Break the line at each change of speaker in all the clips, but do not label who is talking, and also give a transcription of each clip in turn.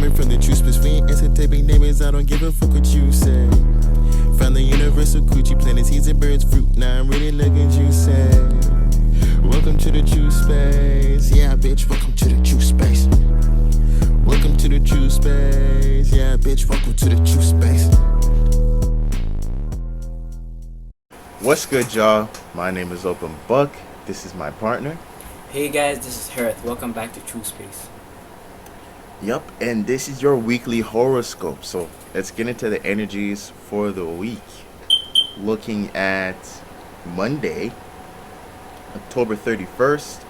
Coming from the Truspace, we ain't answer to big neighbors. I don't give a fuck what you say. Found the universal coochie, planting seeds and birds fruit. Now I'm really looking juicy. Welcome to the Truspace. Yeah, bitch, welcome to the Truspace. Welcome to the Truspace. Yeah, bitch, welcome to the Truspace.
What's good, y'all? My name is Open Buck. This is my partner.
Hey guys, this is Harith. Welcome back to Truspace.
Yup, and this is your weekly horoscope. So let's get into the energies for the week. Looking at Monday, October 31st,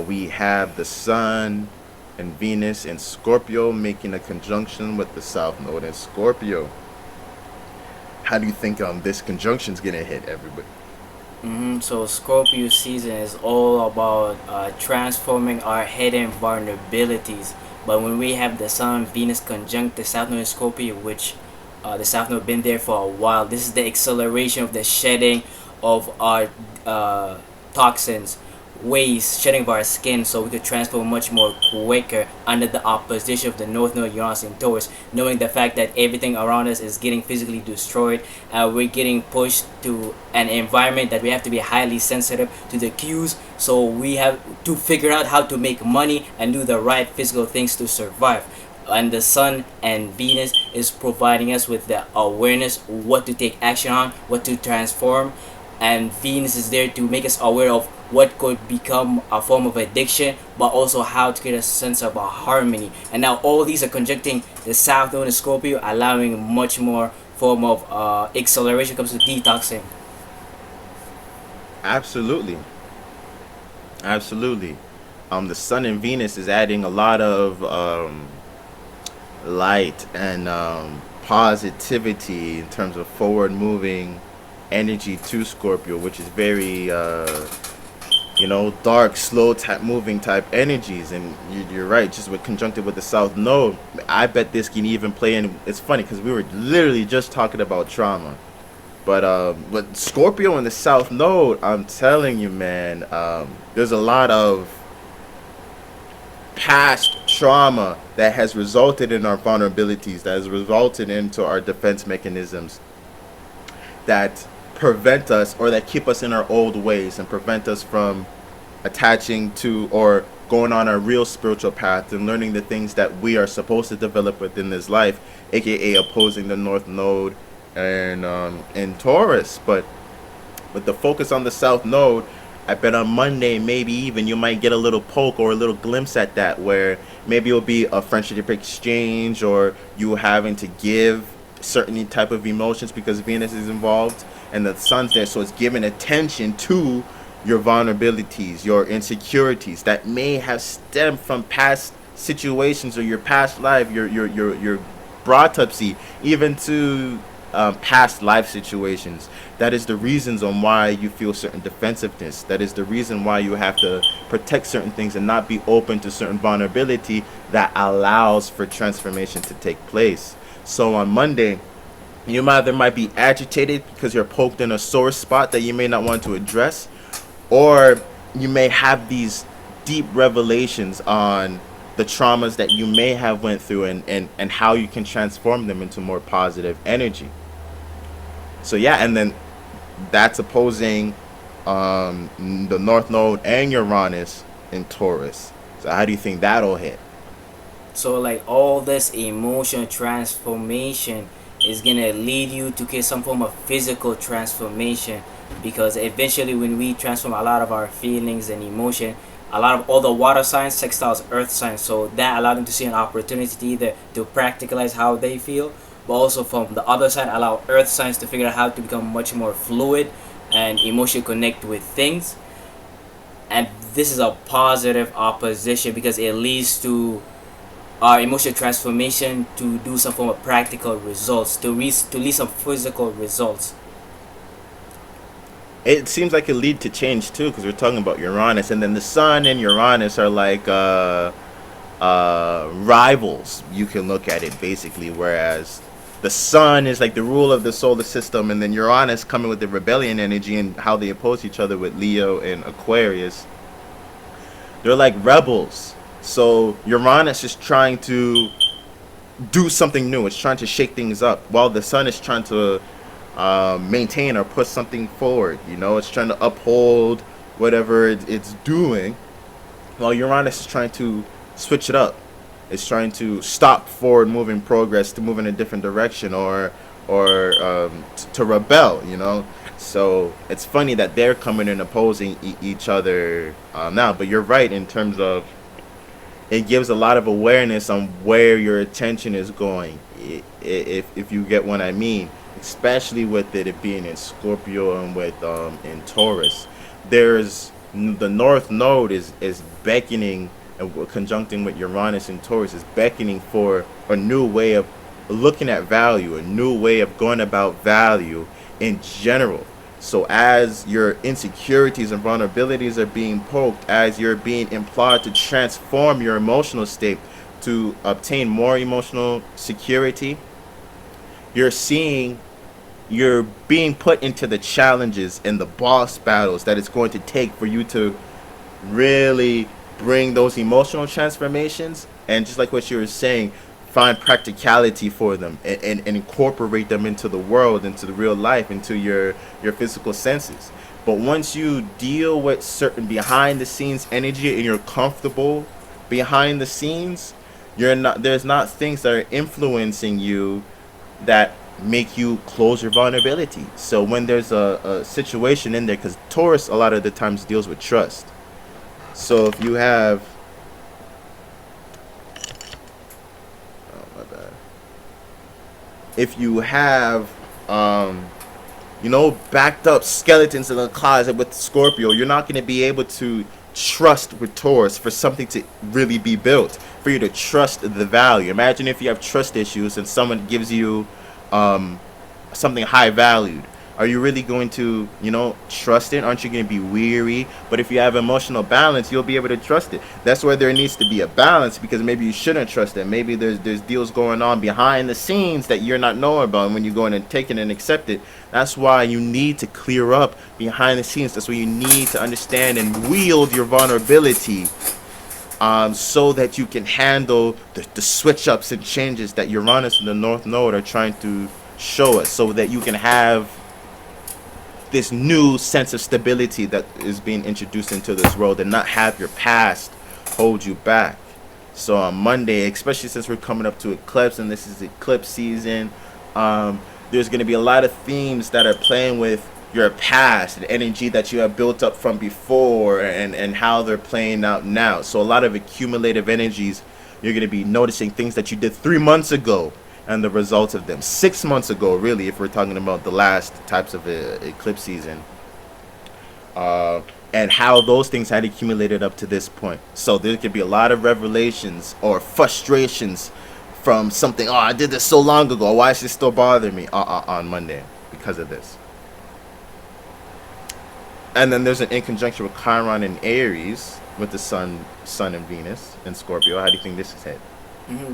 we have the Sun and Venus in Scorpio making a conjunction with the South Node in Scorpio. How do you think this conjunction's gonna hit everybody?
So Scorpio season is all about transforming our hidden vulnerabilities. But when we have the Sun Venus conjunct the South Node in Scorpio, which the South Node been there for a while, this is the acceleration of the shedding of our toxins, waste, shedding of our skin, so we could transform much more quicker under the opposition of the North Node Uranus in Taurus, knowing the fact that everything around us is getting physically destroyed. We're getting pushed to an environment that we have to be highly sensitive to the cues, so we have to figure out how to make money and do the right physical things to survive. And the Sun and Venus is providing us with the awareness, what to take action on, what to transform. And Venus is there to make us aware of what could become a form of addiction, but also how to create a sense of a harmony. And now all these are conjuncting the South Node in Scorpio, allowing much more form of acceleration comes to detoxing.
Absolutely. The Sun and Venus is adding a lot of light and positivity in terms of forward moving energy to Scorpio, which is very dark, slow type moving type energies. And you're right, just with conjuncted with the South Node, I bet this can even play in. It's funny because we were literally just talking about trauma, but with Scorpio and the South Node, I'm telling you, man, there's a lot of past trauma that has resulted in our vulnerabilities, that has resulted into our defense mechanisms that prevent us, or that keep us in our old ways and prevent us from attaching to or going on our real spiritual path and learning the things that we are supposed to develop within this life, aka opposing the North Node and in Taurus. But with the focus on the South Node, I bet on Monday maybe even you might get a little poke or a little glimpse at that, where maybe it'll be a friendship exchange, or you having to give certain type of emotions because Venus is involved and the Sun's there, so it's giving attention to your vulnerabilities, your insecurities that may have stemmed from past situations or your past life, your autopsy, even to past life situations. That is the reasons on why you feel certain defensiveness. That is the reason why you have to protect certain things and not be open to certain vulnerability that allows for transformation to take place. So on Monday, you either might be agitated because you're poked in a sore spot that you may not want to address, or you may have these deep revelations on the traumas that you may have went through and how you can transform them into more positive energy. So yeah, and then that's opposing the North Node and Uranus in Taurus. So how do you think that'll hit?
So like all this emotional transformation is gonna lead you to get some form of physical transformation, because eventually when we transform a lot of our feelings and emotion, a lot of all the water signs sextiles earth signs, so that allowed them to see an opportunity to either to practicalize how they feel, but also from the other side allow earth signs to figure out how to become much more fluid and emotionally connect with things. And this is a positive opposition because it leads to our emotional transformation to do some form of practical results, to lead some physical results.
It seems like it lead to change too, because we're talking about Uranus, and then the Sun and Uranus are like rivals. You can look at it basically, whereas the Sun is like the rule of the solar system, and then Uranus coming with the rebellion energy and how they oppose each other with Leo and Aquarius. They're like rebels. So Uranus is trying to do something new. It's trying to shake things up, while the sun is trying to maintain or push something forward. You know, it's trying to uphold whatever it's doing, while Uranus is trying to switch it up. It's trying to stop forward moving progress to move in a different direction, or to rebel. You know, so it's funny that they're coming and opposing each other now. But you're right in terms of it gives a lot of awareness on where your attention is going, if you get what I mean, especially with it being in Scorpio and with in Taurus. There's the North Node is beckoning, and conjuncting with Uranus and Taurus is beckoning for a new way of looking at value, a new way of going about value in general. So as your insecurities and vulnerabilities are being poked, as you're being implored to transform your emotional state to obtain more emotional security, you're being put into the challenges and the boss battles that it's going to take for you to really bring those emotional transformations, and just like what you were saying, find practicality for them, and incorporate them into the world, into the real life, into your physical senses. But once you deal with certain behind the scenes energy and you're comfortable behind the scenes, there's not things that are influencing you that make you close your vulnerability. So when there's a situation in there, because Taurus a lot of the times deals with trust. So if you have, oh my bad, if you have backed up skeletons in the closet with Scorpio, you're not going to be able to trust with Taurus for something to really be built, for you to trust the value. Imagine if you have trust issues and someone gives you something high valued. Are you really going to, trust it? Aren't you going to be weary? But if you have emotional balance, you'll be able to trust it. That's where there needs to be a balance, because maybe you shouldn't trust it. Maybe there's deals going on behind the scenes that you're not knowing about. And when you go in and take it and accept it, that's why you need to clear up behind the scenes. That's why you need to understand and wield your vulnerability, so that you can handle the switch ups and changes that Uranus and the North Node are trying to show us, so that you can have this new sense of stability that is being introduced into this world, and not have your past hold you back. So on Monday, especially since we're coming up to eclipse and this is eclipse season, there's going to be a lot of themes that are playing with your past and energy that you have built up from before, and how they're playing out now. So a lot of accumulative energies, you're going to be noticing things that you did 3 months ago and the results of them 6 months ago, really, if we're talking about the last types of eclipse season, and how those things had accumulated up to this point. So there could be a lot of revelations or frustrations from something. Oh, I did this so long ago, why is this still bothering me on Monday because of this? And then there's an in conjunction with Chiron and Aries with the Sun and Venus in Scorpio. How do you think this is headed?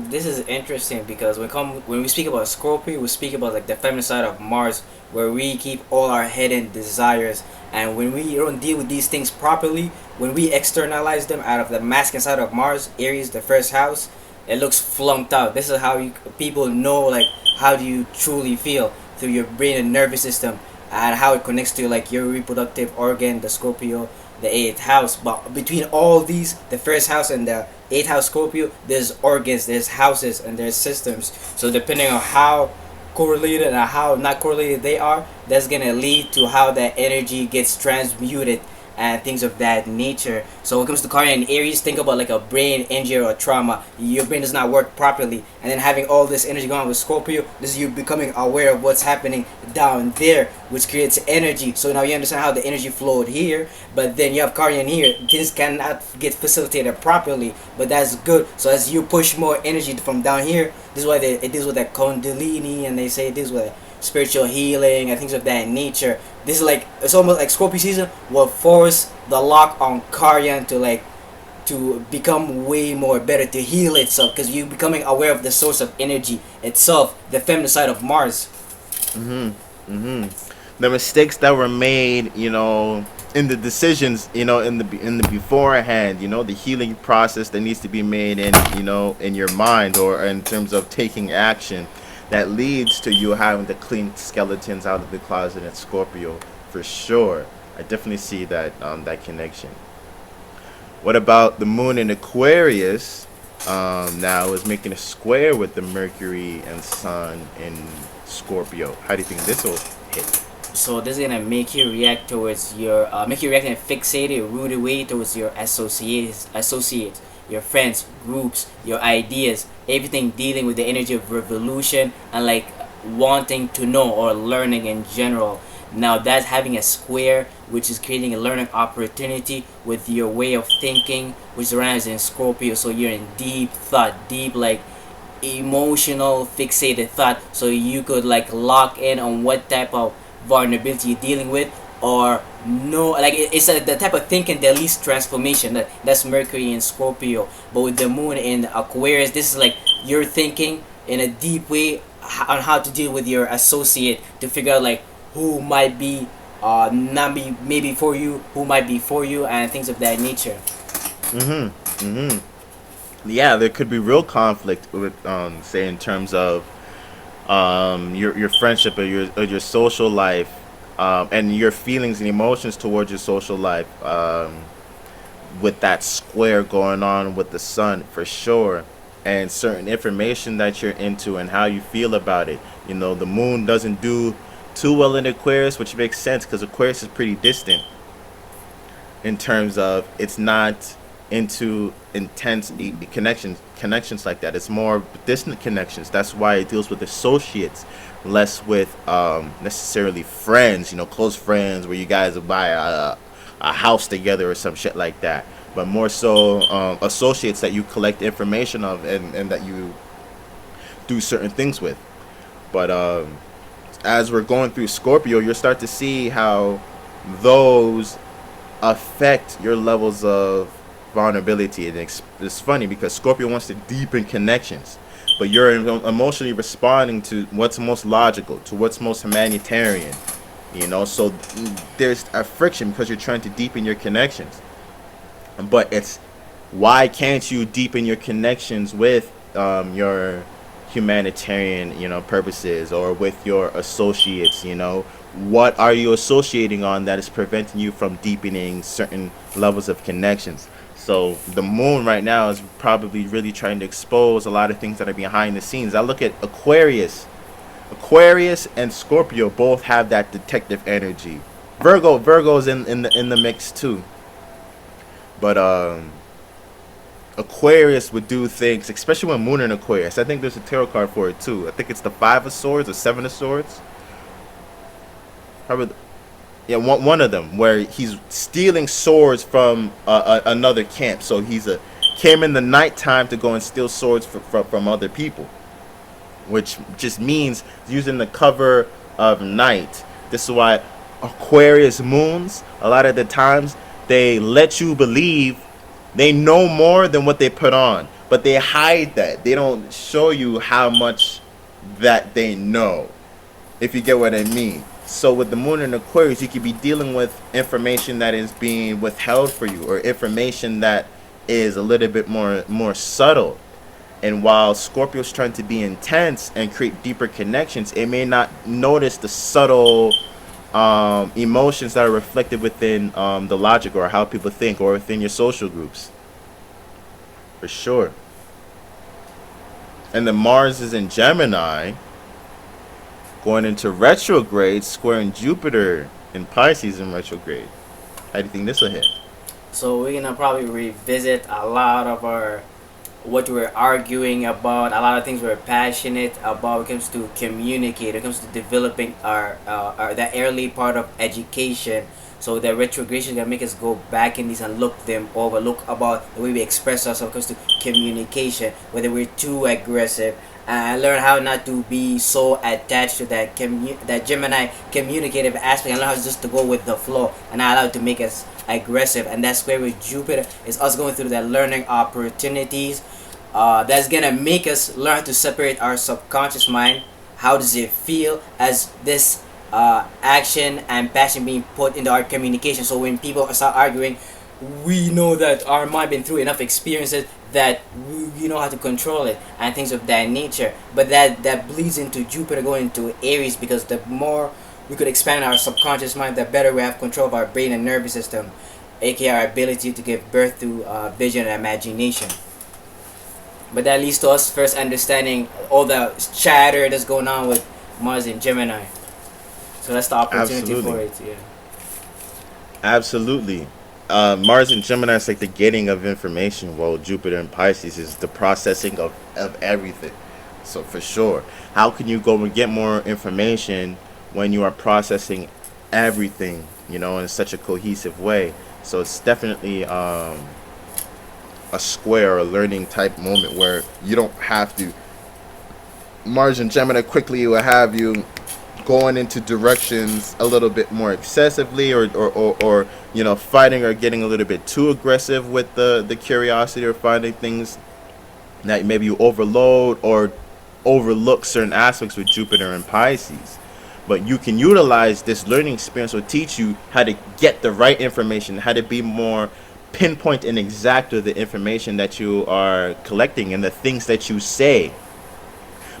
This is interesting because when we speak about Scorpio, we speak about like the feminine side of Mars, where we keep all our hidden desires, and when we don't deal with these things properly, when we externalize them out of the masculine side of Mars, Aries, the first house, it looks flunked out. This is how people know like how do you truly feel through your brain and nervous system, and how it connects to like your reproductive organ, the Scorpio, the 8th house. But between all these, the first house and the 8th house Scorpio, there's organs, there's houses, and there's systems. So depending on how correlated and how not correlated they are, that's gonna lead to how that energy gets transmuted and things of that nature. So when it comes to Chiron and Aries, think about like a brain injury or trauma. Your brain does not work properly, and then having all this energy going on with Scorpio, this is you becoming aware of what's happening down there, which creates energy. So now you understand how the energy flowed here, but then you have Chiron here, things cannot get facilitated properly, but that's good. So as you push more energy from down here, this is why it deals with that Kundalini, and they say this with spiritual healing and things of that nature. This is like, it's almost like Scorpio season will force the lock on Chiron to become way more better, to heal itself, because you're becoming aware of the source of energy itself, the feminine side of Mars.
The mistakes that were made, in the decisions, in the beforehand, the healing process that needs to be made in your mind, or in terms of taking action, that leads to you having to clean skeletons out of the closet in Scorpio, for sure. I definitely see that connection. What about the moon in Aquarius? Now is making a square with the Mercury and Sun in Scorpio. How do you think this will hit?
So this is gonna make you react towards your make you react in a fixated, rooted way towards your associates, your friends, groups, your ideas, everything dealing with the energy of revolution and like wanting to know or learning in general. Now that's having a square, which is creating a learning opportunity with your way of thinking, which runs in Scorpio. So you're in deep thought, deep like emotional fixated thought, so you could like lock in on what type of vulnerability you're dealing with, or no, like it's the type of thinking that leads to transformation. That's Mercury in Scorpio. But with the moon in Aquarius, this is like you're thinking in a deep way on how to deal with your associate, to figure out like who might be not be maybe for you, who might be for you, and things of that nature.
Yeah, there could be real conflict with, say, in terms of your friendship, or your social life, and your feelings and emotions towards your social life, with that square going on with the sun, for sure, and certain information that you're into and how you feel about it. The moon doesn't do too well in Aquarius, which makes sense because Aquarius is pretty distant in terms of it's not into intense connections like that. It's more distant connections. That's why it deals with associates, less with necessarily friends, close friends where you guys will buy a house together or some shit like that, but more so associates that you collect information of, and that you do certain things with. But as we're going through Scorpio, you'll start to see how those affect your levels of vulnerability. And it's funny because Scorpio wants to deepen connections, but you're emotionally responding to what's most logical, to what's most humanitarian. So there's a friction because you're trying to deepen your connections. But it's, why can't you deepen your connections with your humanitarian purposes, or with your associates? What are you associating on that is preventing you from deepening certain levels of connections? So the moon right now is probably really trying to expose a lot of things that are behind the scenes. I look at Aquarius and Scorpio both have that detective energy. Virgo's in the mix too. But Aquarius would do things, especially when moon in Aquarius. I think there's a tarot card for it too. I think it's the 5 of Swords or 7 of Swords. Probably, yeah, one of them, where he's stealing swords from another camp. So came in the nighttime to go and steal swords from other people, which just means using the cover of night. This is why Aquarius moons, a lot of the times, they let you believe they know more than what they put on, but they hide that. They don't show you how much that they know, if you get what I mean. So with the moon in Aquarius, you could be dealing with information that is being withheld for you, or information that is a little bit more subtle. And while Scorpio's trying to be intense and create deeper connections, it may not notice the subtle emotions that are reflected within the logic, or how people think, or within your social groups. For sure. And then Mars is in Gemini, going into retrograde, squaring Jupiter in Pisces in retrograde. How do you think this will hit?
So we're gonna probably revisit a lot of what we're arguing about, a lot of things we're passionate about when it comes to communicate, when it comes to developing our the early part of education. So the retrogression is gonna make us go back in these and look them over, look about the way we express ourselves when it comes to communication, whether we're too aggressive, and learn how not to be so attached to that Gemini communicative aspect, and learn how just to go with the flow and not allow it to make us aggressive. And that's where with Jupiter is us going through that learning opportunities, that's gonna make us learn to separate our subconscious mind. How does it feel as this action and passion being put into our communication. So when people start arguing, we know that our mind been through enough experiences that we know how to control it and things of that nature. But that bleeds into Jupiter going into Aries, because the more we could expand our subconscious mind, the better we have control of our brain and nervous system, aka our ability to give birth to vision and imagination. But that leads to us first understanding all the chatter that's going on with Mars and Gemini. So that's the opportunity for it. Yeah.
Absolutely. Mars and Gemini is like the getting of information, while Jupiter and Pisces is the processing of everything. So for sure, how can you go and get more information when you are processing everything, in such a cohesive way? So it's definitely a square, a learning type moment where you don't have to. Mars and Gemini quickly will have you going into directions a little bit more excessively, or fighting or getting a little bit too aggressive with the curiosity, or finding things that maybe you overload or overlook certain aspects with Jupiter and Pisces. But you can utilize this learning experience or teach you how to get the right information, how to be more pinpoint and exact with the information that you are collecting and the things that you say,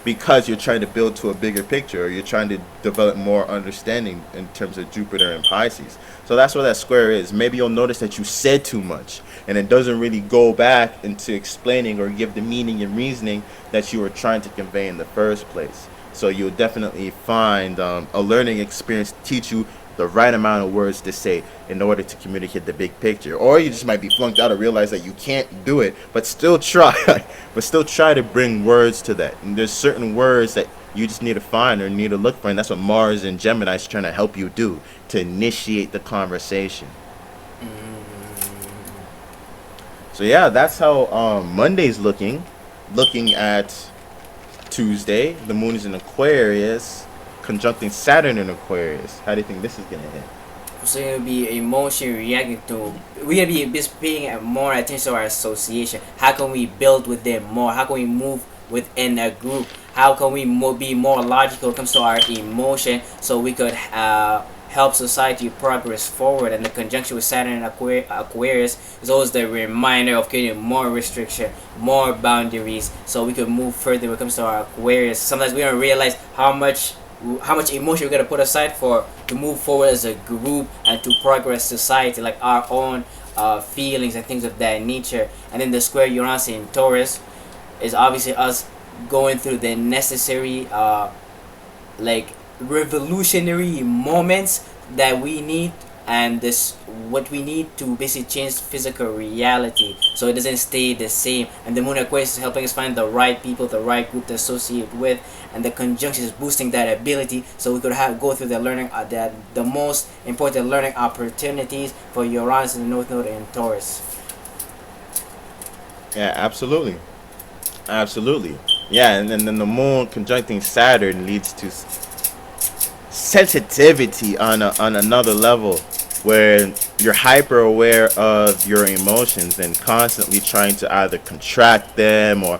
because you're trying to build to a bigger picture, or you're trying to develop more understanding in terms of Jupiter and Pisces. So that's what that square is. Maybe you'll notice that you said too much and it doesn't really go back into explaining or give the meaning and reasoning that you were trying to convey in the first place. So you'll definitely find a learning experience teach you the right amount of words to say in order to communicate the big picture. Or you just might be flunked out or realize that you can't do it, but still try. But still try to bring words to that. And there's certain words that you just need to find or need to look for, and that's what Mars and Gemini is trying to help you do, to initiate the conversation. So yeah, that's how Monday's looking. Looking at Tuesday, the moon is in Aquarius, conjuncting Saturn in Aquarius. How do you think this is gonna hit?
So it'll be emotion reacting to. We're gonna be just paying more attention to our association. How can we build with them more? How can we move within a group? How can we be more logical when it comes to our emotion, so we could help society progress forward? And the conjunction with Saturn and Aquarius is always the reminder of creating more restriction, more boundaries, so we could move further when it comes to our Aquarius. Sometimes we don't realize how much emotion we're gonna put aside to move forward as a group and to progress society, like our own feelings and things of that nature. And then the square Uranus in Taurus is obviously us going through the necessary revolutionary moments that we need, and this what we need to basically change physical reality so it doesn't stay the same. And the moon Aquarius is helping us find the right people, the right group to associate with, and the conjunction is boosting that ability so we could go through the learning the most important learning opportunities for Uranus and the North Node in Taurus.
Yeah, absolutely. Yeah, and then the moon conjuncting Saturn leads to sensitivity on another level, where you're hyper aware of your emotions and constantly trying to either contract them or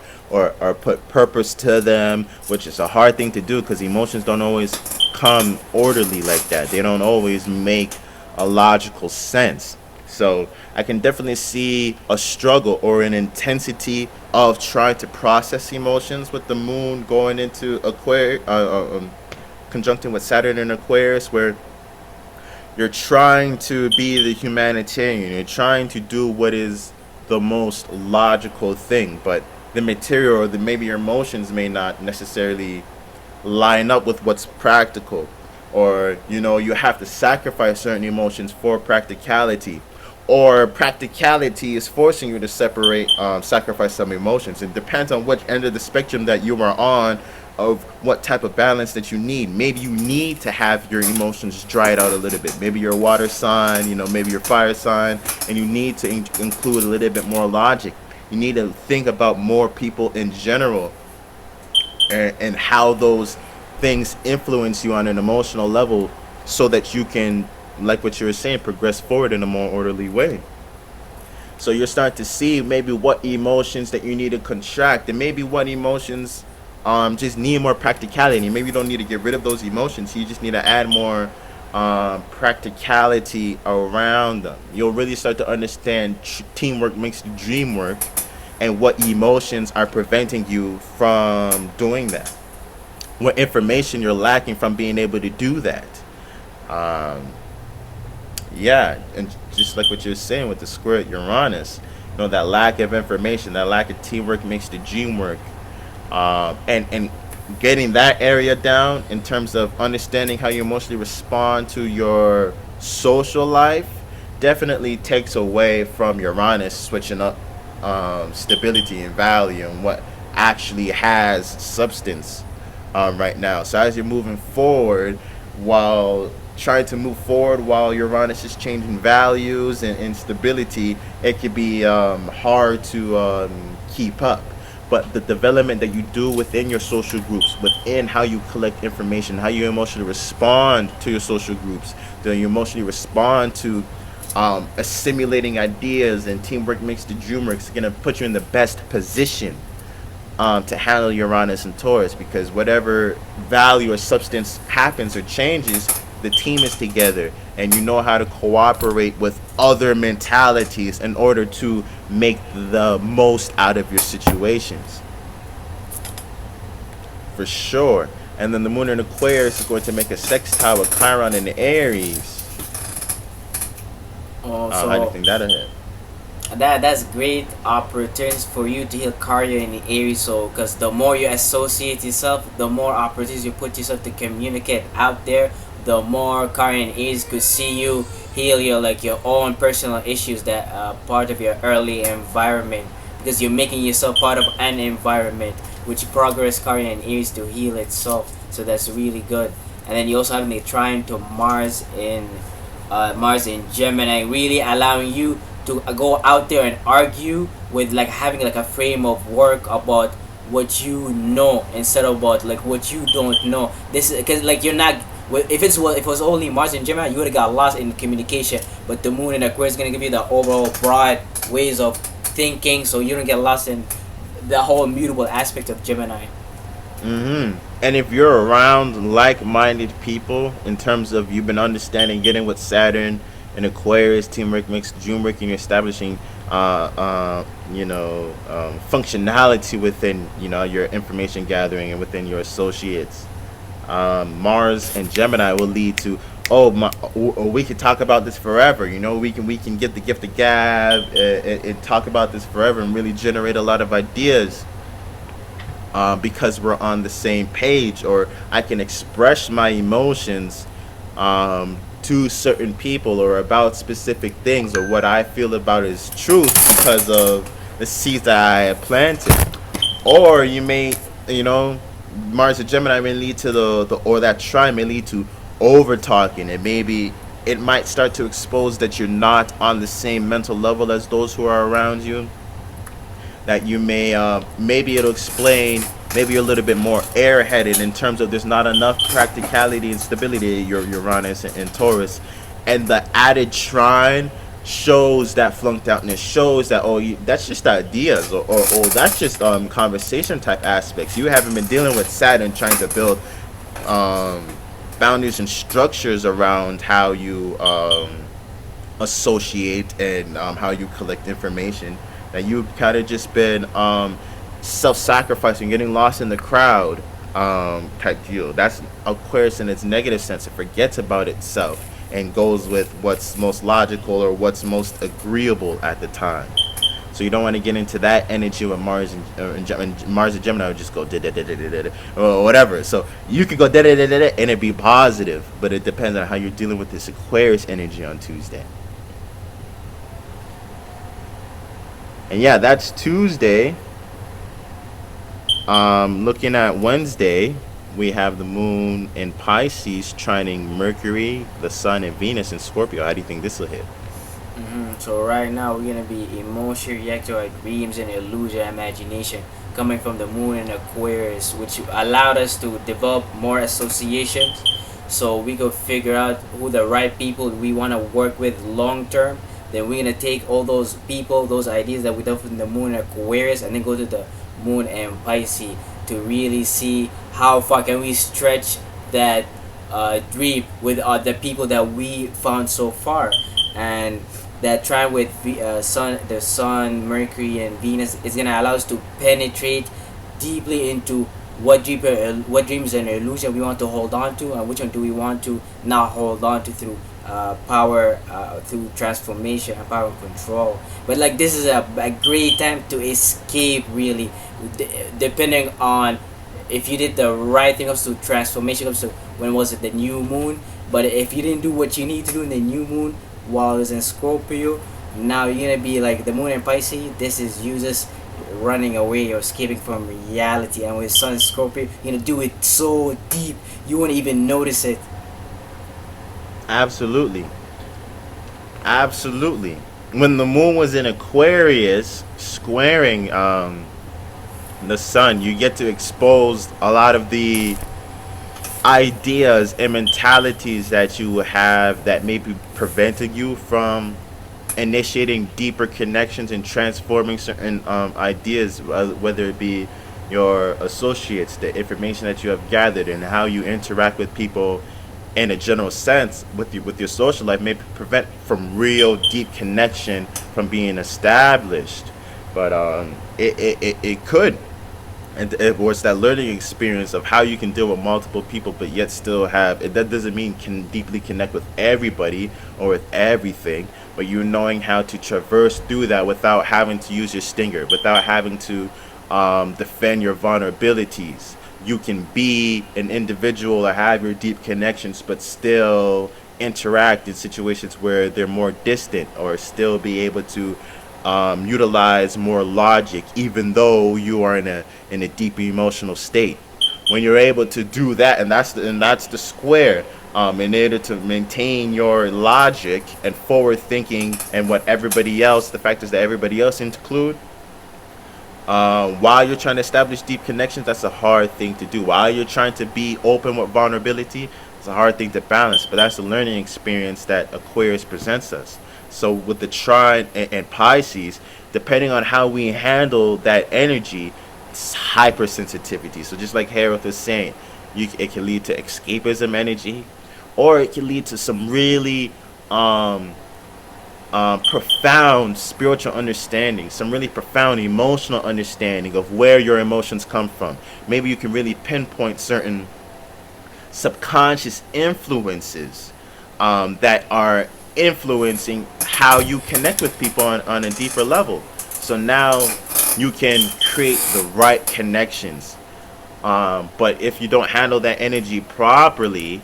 put purpose to them, which is a hard thing to do because emotions don't always come orderly like that. They don't always make a logical sense. So I can definitely see a struggle or an intensity of trying to process emotions with the moon going into Aquarius, conjuncting with Saturn in Aquarius, where you're trying to be the humanitarian. You're trying to do what is the most logical thing, but the material or maybe your emotions may not necessarily line up with what's practical, or you have to sacrifice certain emotions for practicality, or practicality is forcing you to sacrifice some emotions. It depends on which end of the spectrum that you are on, of what type of balance that you need. Maybe you need to have your emotions dried out a little bit. Maybe you're a water sign, maybe you're fire sign, and you need to include a little bit more logic. You need to think about more people in general, and how those things influence you on an emotional level, so that you can, like what you were saying, progress forward in a more orderly way. So you're starting to see maybe what emotions that you need to contract, and maybe what emotions just need more practicality. Maybe you don't need to get rid of those emotions. You just need to add more practicality around them. You'll really start to understand teamwork makes the dream work, and what emotions are preventing you from doing that. What information you're lacking from being able to do that. Um, yeah, and just like what you're saying with the square at Uranus, that lack of information, that lack of teamwork makes the dream work. And getting that area down in terms of understanding how you emotionally respond to your social life definitely takes away from Uranus switching up stability and value and what actually has substance right now. So as you're moving forward, while trying to move forward while Uranus is changing values and stability, it could be hard to keep up. But the development that you do within your social groups, within how you collect information, how you emotionally respond to your social groups, how you emotionally respond to assimilating ideas, and teamwork makes the dream work, is going to put you in the best position to handle Uranus and Taurus, because whatever value or substance happens or changes, the team is together, and you know how to cooperate with other mentalities in order to make the most out of your situations. For sure. And then the moon in Aquarius is going to make a sextile with Chiron in the Aries. How do you think that'll hit?
That's great opportunities for you to heal career in the area. So because the more you associate yourself, the more opportunities you put yourself to communicate out there, the more career and Aries could see you heal your own personal issues that are part of your early environment, because you're making yourself part of an environment which progress career and Aries to heal itself. So that's really good. And then you also have the trine to Mars in Gemini, really allowing you to go out there and argue with having a frame of work about what you know instead of about what you don't know. This is because you're not. If it was only Mars and Gemini, you would have got lost in communication. But the moon in Aquarius is gonna give you the overall broad ways of thinking, so you don't get lost in the whole mutable aspect of Gemini.
And if you're around like-minded people, in terms of you've been understanding, getting with Saturn and Aquarius, teamwork makes dream work, and you're establishing, functionality within, your information gathering and within your associates. Mars and Gemini will lead to, we could talk about this forever. We can get the gift of gab and talk about this forever and really generate a lot of ideas. Because we're on the same page, or I can express my emotions to certain people or about specific things, or what I feel about is truth because of the seeds that I have planted. Or you may, Mars and Gemini may lead to or that trine may lead to over talking, and maybe it might start to expose that you're not on the same mental level as those who are around you. That you may maybe it'll explain, maybe you're a little bit more airheaded in terms of there's not enough practicality and stability in your Uranus and Taurus, and the added trine shows that flunked outness, shows that that's just ideas, or that's just conversation type aspects. You haven't been dealing with Saturn trying to build boundaries and structures around how you associate and how you collect information. That you've kind of just been self-sacrificing, getting lost in the crowd type deal. That's Aquarius in its negative sense. It forgets about itself and goes with what's most logical or what's most agreeable at the time. So you don't want to get into that energy with Mars and Mars and Gemini would just go da da da da da da or whatever. So you could go da da da da and it'd be positive, but it depends on how you're dealing with this Aquarius energy on Tuesday. And yeah, that's Tuesday. Looking at Wednesday, we have the moon in Pisces trining Mercury, the sun, and Venus in Scorpio. How do you think this will hit?
So right now we're gonna be emotion reactive like dreams and illusion imagination coming from the moon in Aquarius, which allowed us to develop more associations, so we could figure out who the right people we want to work with long term. Then we're gonna take all those people, those ideas that we done from the moon in Aquarius, and then go to the moon and Pisces. to really see how far can we stretch that dream with the people that we found so far. And that trine with the sun, Mercury, and Venus is gonna allow us to penetrate deeply into what dreams and illusion we want to hold on to, and which one do we want to not hold on to through power, through transformation and power and control. But like this is a great time to escape, really, depending on if you did the right thing. Comes to transformation, comes to when was it, the new moon. But if you didn't do what you need to do in the new moon while it's in Scorpio, now you're gonna be like the moon in Pisces. This is you just running away or escaping from reality. And with Sun in Scorpio, you're gonna do it so deep you won't even notice it.
Absolutely. Absolutely. When the moon was in Aquarius, squaring the sun, you get to expose a lot of the ideas and mentalities that you have that may be preventing you from initiating deeper connections and transforming certain ideas, whether it be your associates, the information that you have gathered, and how you interact with people in a general sense with your social life may prevent from real deep connection from being established. But it could. And it was that learning experience of how you can deal with multiple people, but yet still have it. That doesn't mean can deeply connect with everybody or with everything, but you knowing how to traverse through that without having to use your stinger, without having to defend your vulnerabilities. You can be an individual or have your deep connections, but still interact in situations where they're more distant, or still be able to utilize more logic, even though you are in a deep emotional state. When you're able to do that, and that's the square, in order to maintain your logic and forward thinking, and what everybody else, the factors that everybody else include, while you're trying to establish deep connections, that's a hard thing to do. While you're trying to be open with vulnerability, it's a hard thing to balance. But that's the learning experience that Aquarius presents us. So with the trine and Pisces, depending on how we handle that energy, it's hypersensitivity. So just like Harold was saying, it can lead to escapism energy, or it can lead to some really profound spiritual understanding, some really profound emotional understanding of where your emotions come from. Maybe you can really pinpoint certain subconscious influences that are influencing how you connect with people on a deeper level. So now you can create the right connections. But if you don't handle that energy properly,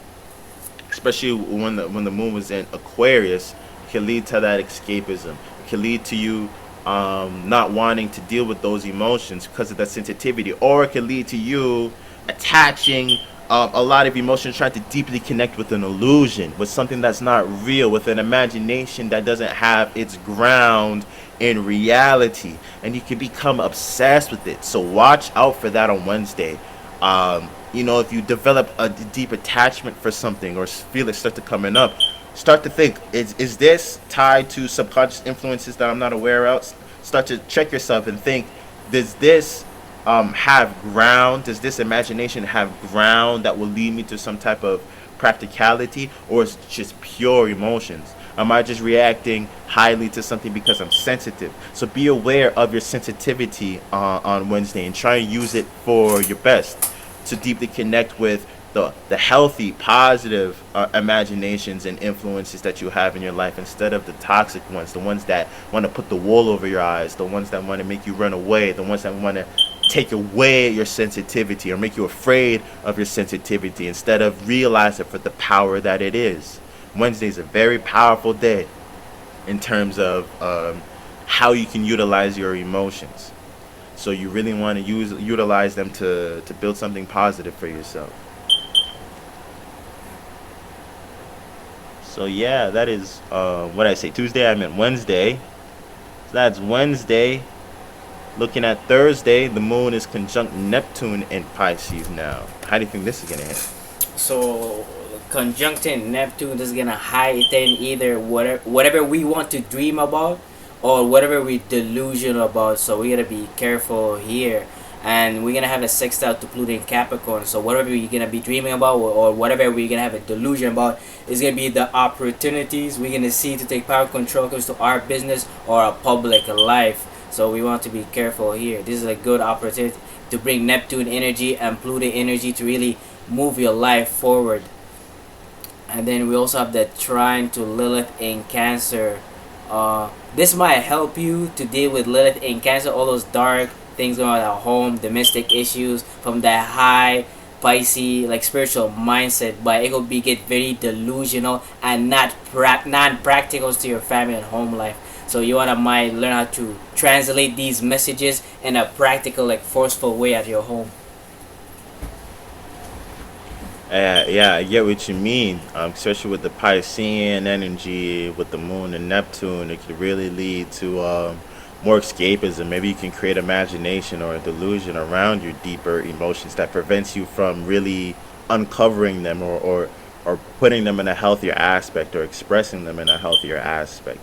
especially when the moon was in Aquarius, it can lead to that escapism. It can lead to you not wanting to deal with those emotions because of that sensitivity, or it can lead to you attaching a lot of emotions, trying to deeply connect with an illusion, with something that's not real, with an imagination that doesn't have its ground in reality, and you can become obsessed with it. So watch out for that on Wednesday. If you develop a deep attachment for something, or feel it start to coming up, start to think, is this tied to subconscious influences that I'm not aware of? Start to check yourself and think, does this have ground? Does this imagination have ground that will lead me to some type of practicality, or is it just pure emotions? Am I just reacting highly to something because I'm sensitive? So be aware of your sensitivity on Wednesday, and try and use it for your best to deeply connect with the healthy, positive imaginations and influences that you have in your life, instead of the toxic ones, the ones that want to put the wool over your eyes, the ones that want to make you run away, the ones that want to take away your sensitivity or make you afraid of your sensitivity, instead of realize it for the power that it is. Wednesday is a very powerful day in terms of how you can utilize your emotions. So you really want to utilize them to build something positive for yourself. So yeah, that is what I say. Tuesday, I meant Wednesday. So that's Wednesday. Looking at Thursday, the moon is conjunct Neptune in Pisces now. How do you think this is gonna hit?
So conjuncting Neptune is gonna heighten either whatever we want to dream about, or whatever we delusional about. So we gotta be careful here. and we're gonna have a sextile to Pluto in Capricorn. So whatever you're gonna be dreaming about, or whatever we're gonna have a delusion about, is gonna be the opportunities we're gonna see to take power control comes to our business or our public life. So we want to be careful here. This is a good opportunity to bring Neptune energy and Pluto energy to really move your life forward. And then we also have the trine to Lilith in Cancer. This might help you to deal with Lilith in Cancer, all those dark things going on at home, domestic issues from that high Pisces like spiritual mindset, but it could be get very delusional and not non-practical to your family and home life. So you wanna might learn how to translate these messages in a practical, like forceful way at your home.
Yeah, I get what you mean. Especially with the Piscean energy, with the Moon and Neptune, it could really lead to more escapism. Maybe you can create imagination or a delusion around your deeper emotions that prevents you from really uncovering them, or putting them in a healthier aspect, or expressing them in a healthier aspect.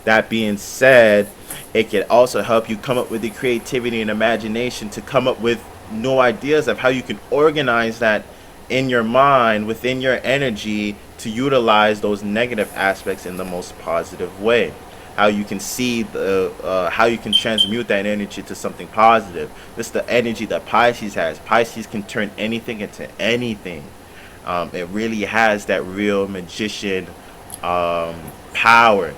That being said, it can also help you come up with the creativity and imagination to come up with new ideas of how you can organize that in your mind, within your energy, to utilize those negative aspects in the most positive way. How you can see how you can transmute that energy to something positive. This is the energy that Pisces has. Pisces can turn anything into anything. It really has that real magician power.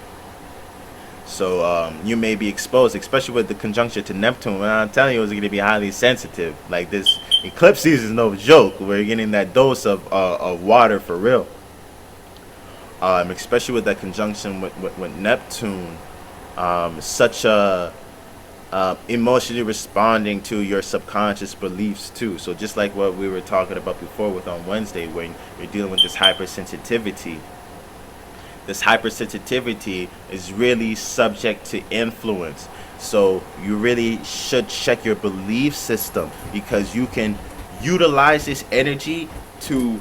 So you may be exposed, especially with the conjunction to Neptune. And I'm telling you, it's going to be highly sensitive. Like, this eclipse season is no joke. We're getting that dose of water for real. Especially with that conjunction with Neptune, such a emotionally responding to your subconscious beliefs too. So just like what we were talking about before with on Wednesday, when you're dealing with this hypersensitivity. This hypersensitivity is really subject to influence. So you really should check your belief system, because you can utilize this energy to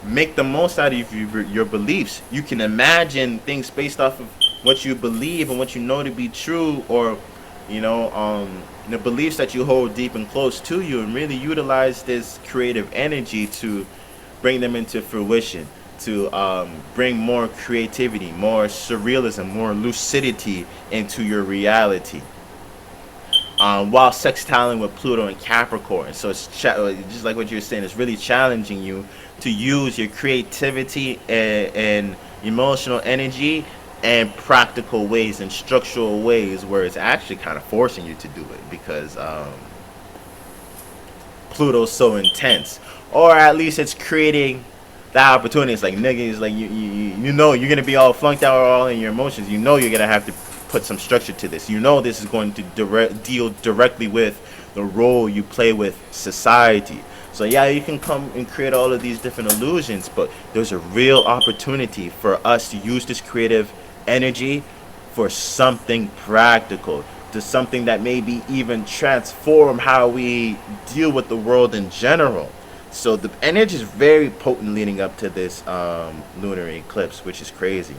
make the most out of your beliefs. You can imagine things based off of what you believe and what you know to be true, or the beliefs that you hold deep and close to you, and really utilize this creative energy to bring them into fruition, to bring more creativity, more surrealism, more lucidity into your reality, while sextiling with Pluto and Capricorn. So it's just like what you're saying, it's really challenging you to use your creativity and emotional energy in practical ways and structural ways, where it's actually kind of forcing you to do it, because Pluto's so intense. Or at least it's creating the opportunity. It's like, nigga, it's like you know you're gonna be all flunked out all in your emotions. You know you're gonna have to put some structure to this. You know this is going to deal directly with the role you play with society. So yeah, you can come and create all of these different illusions, but there's a real opportunity for us to use this creative energy for something practical, to something that maybe even transform how we deal with the world in general. So the energy is very potent leading up to this lunar eclipse, which is crazy.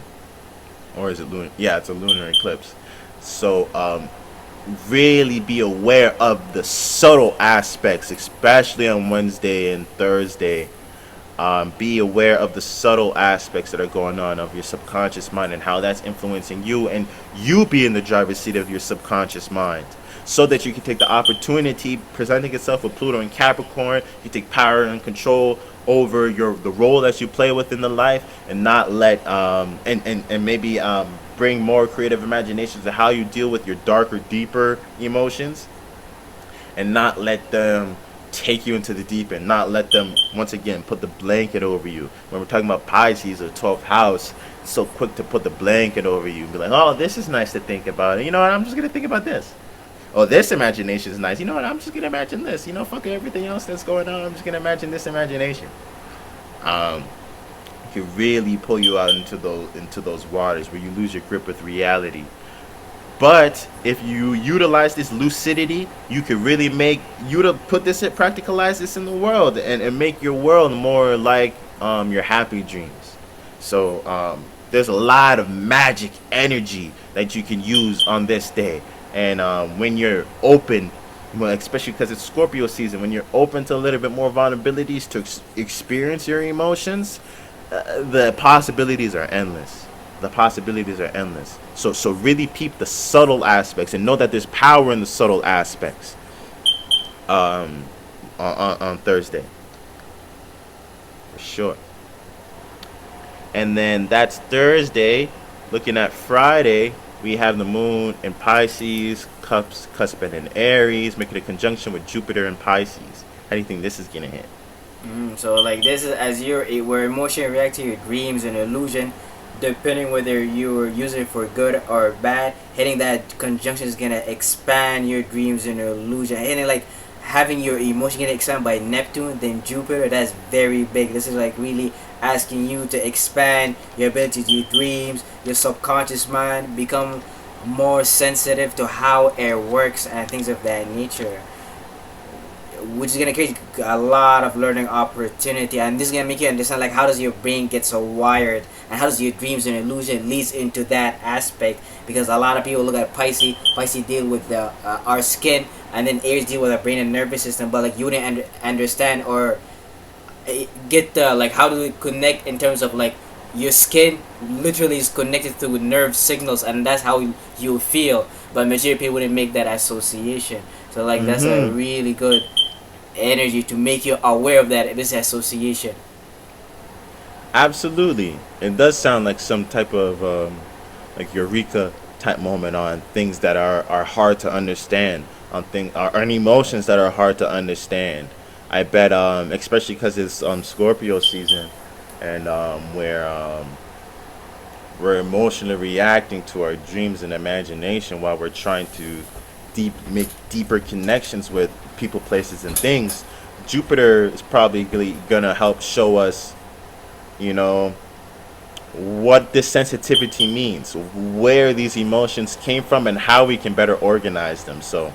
Or is it lunar? Yeah, it's a lunar eclipse. So really be aware of the subtle aspects, especially on Wednesday and Thursday. Be aware of the subtle aspects that are going on of your subconscious mind, and how that's influencing you, and you be in the driver's seat of your subconscious mind, so that you can take the opportunity presenting itself with Pluto and Capricorn. You take power and control over the role that you play within the life, and not let and maybe bring more creative imaginations of how you deal with your darker, deeper emotions, and not let them take you into the deep end, not let them once again put the blanket over you. When we're talking about Pisces or 12th house, it's so quick to put the blanket over you and be like, oh, this is nice to think about. You know what, I'm just gonna think about this. Oh, this imagination is nice. You know what, I'm just gonna imagine this. Fuck everything else that's going on, I'm just gonna imagine this imagination. Can really pull you out into those waters where you lose your grip with reality. But if you utilize this lucidity, you can really put this and practicalize this in the world, and make your world more like your happy dreams. So there's a lot of magic energy that you can use on this day. And when you're open Well, especially because it's Scorpio season, when you're open to a little bit more vulnerabilities to experience your emotions, the possibilities are endless. The possibilities are endless. So really peep the subtle aspects and know that there's power in the subtle aspects. Um, on Thursday, for sure. And then that's Thursday. Looking at Friday, we have the moon in Pisces, cusping in Aries, making a conjunction with Jupiter in Pisces. How do you think this is gonna hit?
So like this is as your where emotion react to your dreams and illusion, depending whether you're using it for good or bad. Hitting that conjunction is gonna expand your dreams and illusion. Hitting like having your emotion get expanded by Neptune, then Jupiter. That's very big. This is like really asking you to expand your ability to your dreams, your subconscious mind, become more sensitive to how it works and things of that nature, which is gonna create a lot of learning opportunity, and this is gonna make you understand like how does your brain get so wired and how does your dreams and illusion leads into that aspect, because a lot of people look at Pisces deal with the our skin, and then Aries deal with our brain and nervous system, but like you wouldn't understand or get the like how do we connect in terms of like your skin literally is connected to nerve signals, and that's how you feel, but majority of people wouldn't make that association. So like that's a really good energy to make you aware of that this association.
Absolutely. It does sound like some type of like eureka type moment on things that are hard to understand, on emotions that are hard to understand. I bet, especially because it's Scorpio season, and we're emotionally reacting to our dreams and imagination while we're trying to make deeper connections with people, places, and things. Jupiter is probably gonna help show us, you know, what this sensitivity means, where these emotions came from, and how we can better organize them. So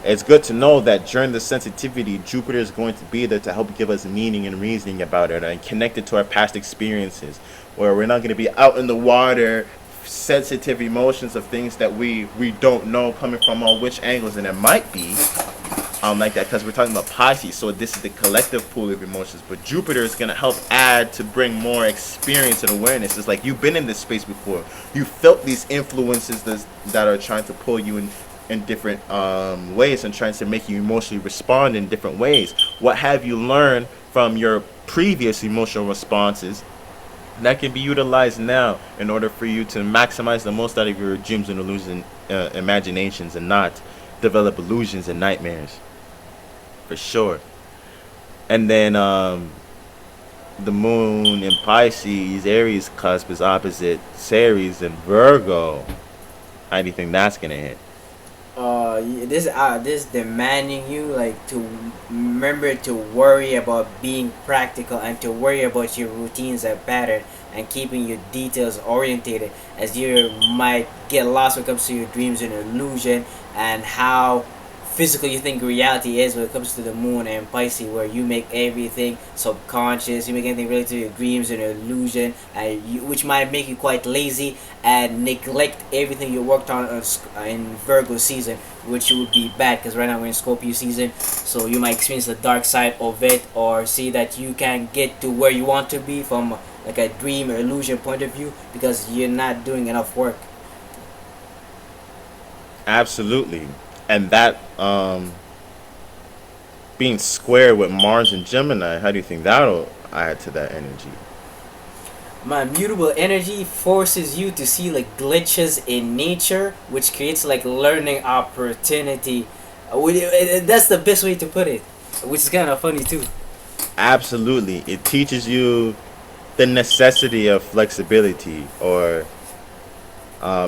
it's good to know that during the sensitivity, Jupiter is going to be there to help give us meaning and reasoning about it and connect it to our past experiences, where we're not going to be out in the water, sensitive emotions of things that we don't know coming from all which angles, and it might be like that because we're talking about Pisces, so this is the collective pool of emotions, but Jupiter is going to help add to bring more experience and awareness. It's like you've been in this space before, you felt these influences that are trying to pull you in different ways and trying to make you emotionally respond in different ways. What have you learned from your previous emotional responses that can be utilized now in order for you to maximize the most out of your dreams and illusions, imaginations, and not develop illusions and nightmares, for sure. And then the moon in Pisces, Aries cusp is opposite Ceres and Virgo. How do you think that's gonna hit?
This demanding you like to remember to worry about being practical and to worry about your routines and pattern and keeping your details orientated, as you might get lost when it comes to your dreams and illusion and how physical you think reality is when it comes to the moon and Pisces, where you make everything subconscious, you make anything related to your dreams and illusion, and which might make you quite lazy and neglect everything you worked on in Virgo season, which would be bad because right now we're in Scorpio season, so you might experience the dark side of it or see that you can't get to where you want to be from like a dream or illusion point of view because you're not doing enough work.
Absolutely. And that being square with Mars and Gemini, how do you think that'll add to that energy?
My mutable energy forces you to see like glitches in nature, which creates like learning opportunity. That's the best way to put it, which is kind of funny too.
Absolutely. It teaches you the necessity of flexibility, or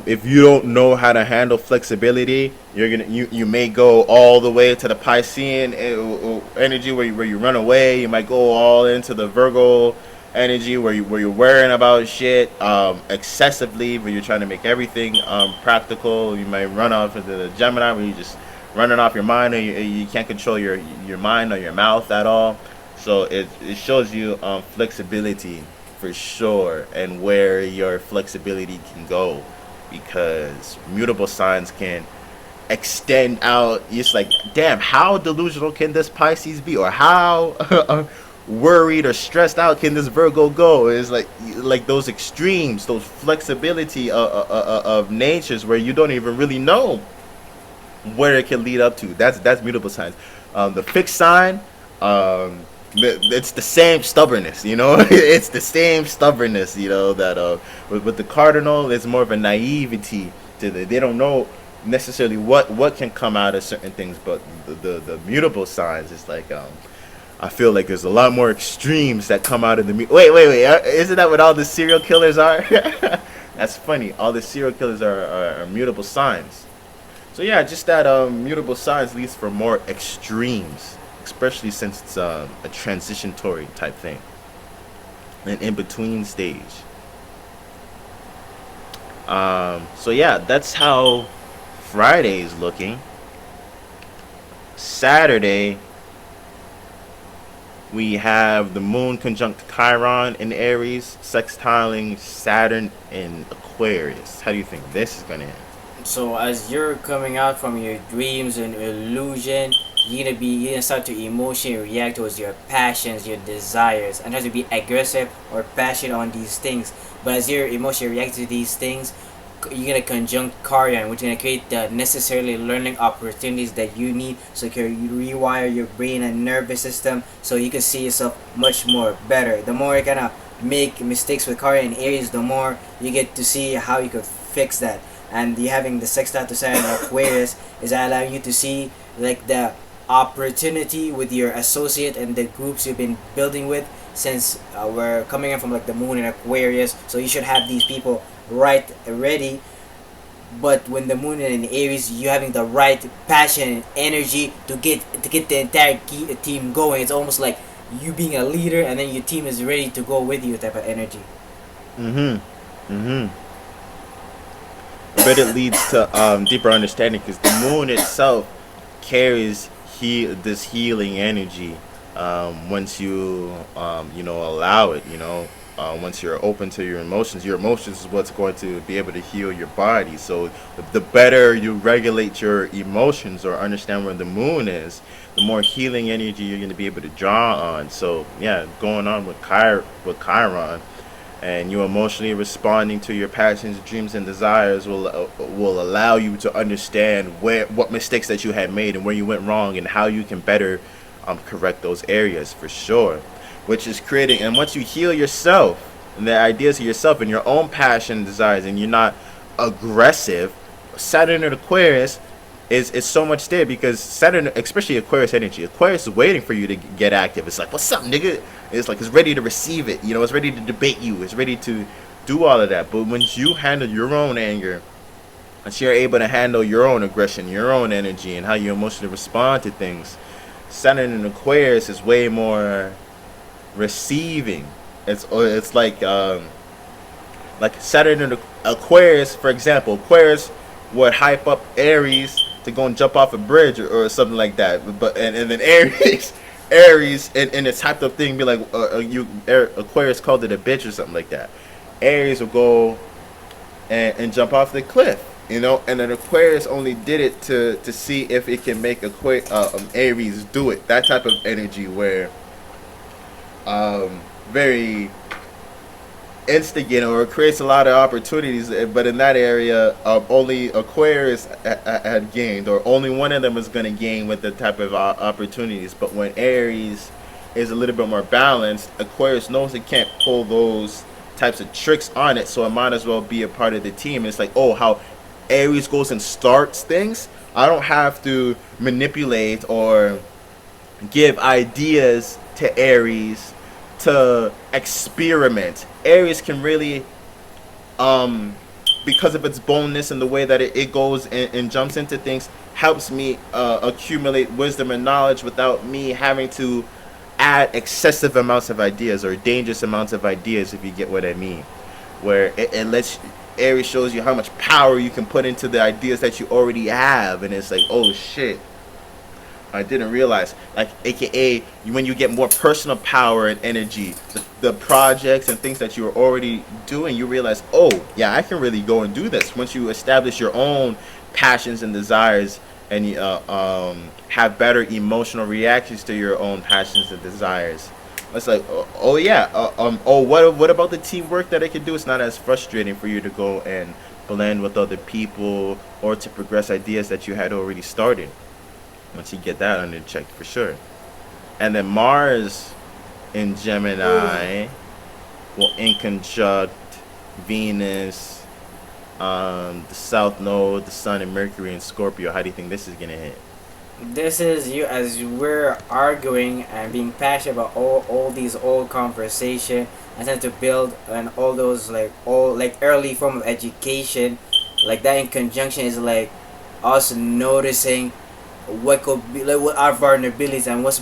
if you don't know how to handle flexibility, you may go all the way to the Piscean energy where you run away. You might go all into the Virgo energy where you're worrying about shit excessively, where you're trying to make everything practical. You might run off into the Gemini where you just running off your mind, or you can't control your mind or your mouth at all. So it shows you flexibility for sure, and where your flexibility can go, because mutable signs can extend out. It's like, damn, how delusional can this Pisces be, or how worried or stressed out can this Virgo go? It's like those extremes, those flexibility of natures where you don't even really know where it can lead up to. That's mutable signs. The fixed sign, it's the same stubbornness, you know. It's the same stubbornness, you know. That with the cardinal, it's more of a naivety to they don't know necessarily what can come out of certain things, but the mutable signs is like I feel like there's a lot more extremes that come out of the wait, isn't that what all the serial killers are? That's funny. All the serial killers are mutable signs. So yeah, just that mutable signs leads for more extremes, especially since it's a transitory type thing, an in-between stage. So yeah, that's how Friday is looking. Saturday, we have the moon conjunct Chiron in Aries, sextiling Saturn in Aquarius. How do you think this is going to end?
So as you're coming out from your dreams and illusion, you're gonna start to emotionally react towards your passions, your desires, and try to be aggressive or passionate on these things. But as you're emotionally reacting to these things, you're gonna conjunct Chiron, which is gonna create the necessarily learning opportunities that you need, so you rewire your brain and nervous system, so you can see yourself much more better. The more you kind of make mistakes with Chiron and Aries, the more you get to see how you could fix that. And you having the sextile to Saturn in Aquarius is allowing you to see like the opportunity with your associate and the groups you've been building with, since we're coming in from like the moon in Aquarius, so you should have these people right ready. But when the moon in Aries, you having the right passion and energy to get the entire team going. It's almost like you being a leader and then your team is ready to go with you type of energy.
But it leads to deeper understanding, because the moon itself carries this healing energy once you allow it. Once you're open to your emotions is what's going to be able to heal your body. So the better you regulate your emotions or understand where the moon is, the more healing energy you're going to be able to draw on. So yeah, going on with Chiron, and you emotionally responding to your passions, dreams, and desires will allow you to understand what mistakes that you had made and where you went wrong, and how you can better correct those areas, for sure. Which is creating, and once you heal yourself and the ideas of yourself and your own passion and desires, and you're not aggressive, Saturn in Aquarius is so much there, because Saturn, especially Aquarius energy, Aquarius is waiting for you to get active. It's like, what's up, nigga? It's like, it's ready to receive it. It's ready to debate you. It's ready to do all of that. But once you handle your own anger, once you're able to handle your own aggression, your own energy, and how you emotionally respond to things, Saturn in Aquarius is way more receiving. It's like Saturn in Aquarius, for example. Aquarius would hype up Aries to go and jump off a bridge or something like that. But and then Aries in its hyped up thing be like, Aquarius called it a bitch or something like that. Aries will go and jump off the cliff, and then Aquarius only did it to see if it can make Aries do it. That type of energy where very instigating, or it creates a lot of opportunities, but in that area only Aquarius had gained, or only one of them is going to gain with the type of opportunities. But when Aries is a little bit more balanced, Aquarius knows it can't pull those types of tricks on it, so it might as well be a part of the team. It's like, oh, how Aries goes and starts things, I don't have to manipulate or give ideas to Aries to experiment. Aries can really, because of its boldness and the way that it goes and jumps into things, helps me accumulate wisdom and knowledge without me having to add excessive amounts of ideas or dangerous amounts of ideas, if you get what I mean. Where it lets Aries shows you how much power you can put into the ideas that you already have, and it's like, oh shit, I didn't realize, like, aka when you get more personal power and energy, the projects and things that you are already doing, you realize, oh yeah, I can really go and do this. Once you establish your own passions and desires, and you have better emotional reactions to your own passions and desires, it's like, oh yeah, oh, what about the teamwork that I can do? It's not as frustrating for you to go and blend with other people or to progress ideas that you had already started. Once you get that under check, for sure. And then Mars in Gemini will inconjunct Venus, the South Node, the Sun, and Mercury in Scorpio. How do you think this is gonna hit?
This is you as we're arguing and being passionate about all these old conversation and trying to build and all those like all like early form of education, like that in conjunction is like us noticing what could be like what our vulnerabilities and what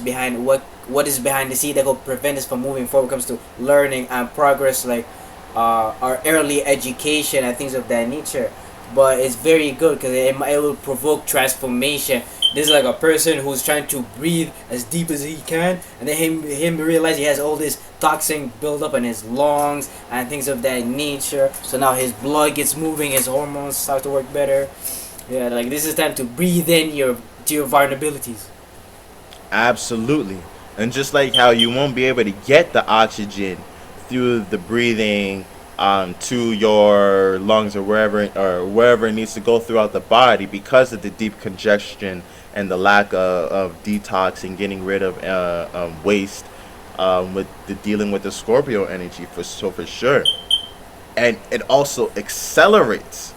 is behind the scene that could prevent us from moving forward when it comes to learning and progress, like our early education and things of that nature. But it's very good because it will provoke transformation. This is like a person who's trying to breathe as deep as he can, and then him realize he has all this toxin build up in his lungs and things of that nature. So now his blood gets moving, his hormones start to work better. Yeah, like this is time to breathe in your vulnerabilities.
Absolutely. And just like how you won't be able to get the oxygen through the breathing to your lungs or wherever it needs to go throughout the body because of the deep congestion and the lack of detox and getting rid of waste, with the dealing with the Scorpio energy, for sure. And it also accelerates